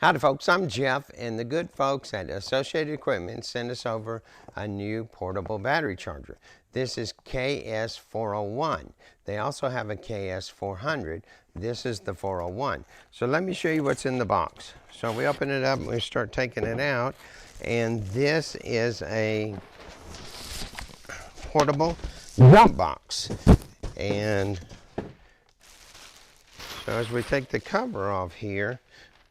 Howdy folks, I'm Jeff, and the good folks at Associated Equipment sent us over a new portable battery charger. This is KS401. They also have a KS400. This is the 401. So let me show you what's in the box. So we open it up and we start taking it out, and this is a portable jump box. And so as we take the cover off here,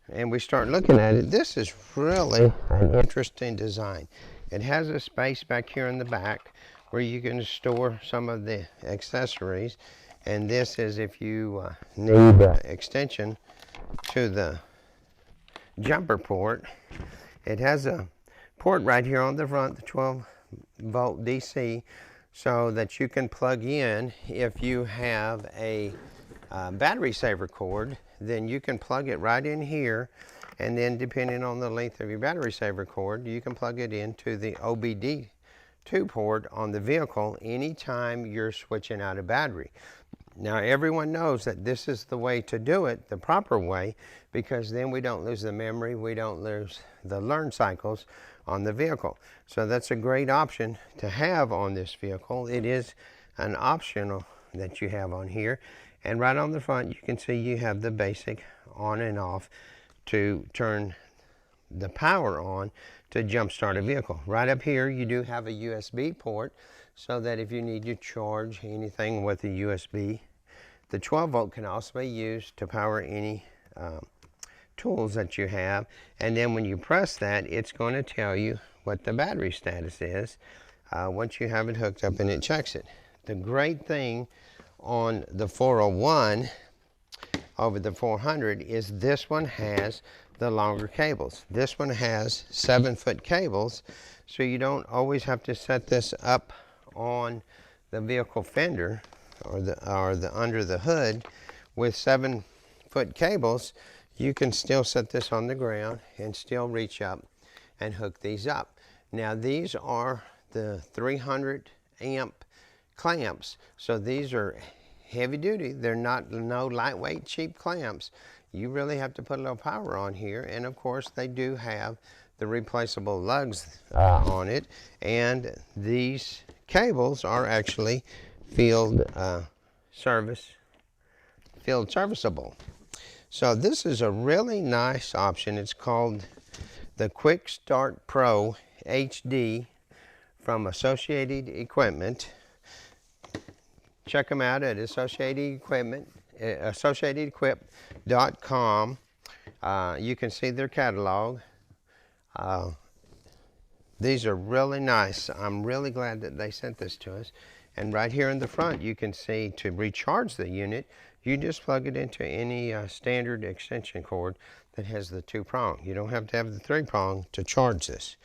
and we start looking at it, this is really an interesting design. It has a space back here in the back where you can store some of the accessories, and this is if you need an extension to the jumper port. It has a port right here on the front, the 12-volt DC, so that you can plug in if you have a battery saver cord. Then you can plug it right in here, and then depending on the length of your battery saver cord, you can plug it into the OBD2 port on the vehicle anytime you're switching out a battery. Now everyone knows that this is the way to do it, the proper way, because then we don't lose the memory, we don't lose the learn cycles on the vehicle. So that's a great option to have on this vehicle. It is an optional that you have on here. And right on the front, you can see you have the basic on and off to turn the power on to jump start a vehicle. Right up here, you do have a USB port so that if you need to charge anything with a USB, the 12 volt can also be used to power any tools that you have. And then when you press that, it's going to tell you what the battery status is once you have it hooked up and it checks it. The great thing on the 401 over the 400 is this one has the longer cables. This one has 7-foot cables, so you don't always have to set this up on the vehicle fender or the under the hood with 7-foot cables. You can still set this on the ground and still reach up and hook these up. Now these are the 300 amp clamps, so these are heavy duty. They're not no lightweight cheap clamps. You really have to put a little power on here, and of course they do have the replaceable lugs on it, and these cables are actually field serviceable. So this is a really nice option. It's called the Quick Start Pro HD from Associated Equipment. Check them out at associatedequip.com. You can see their catalog. These are really nice. I'm really glad that they sent this to us. And right here in the front, you can see to recharge the unit, you just plug it into any standard extension cord that has the 2-prong. You don't have to have the 3-prong to charge this.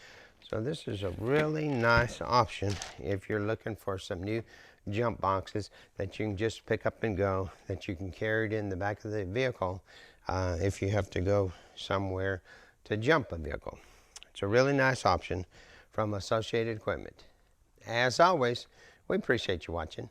So this is a really nice option if you're looking for some new jump boxes that you can just pick up and go, that you can carry it in the back of the vehicle if you have to go somewhere to jump a vehicle. It's a really nice option from Associated Equipment. As always, we appreciate you watching.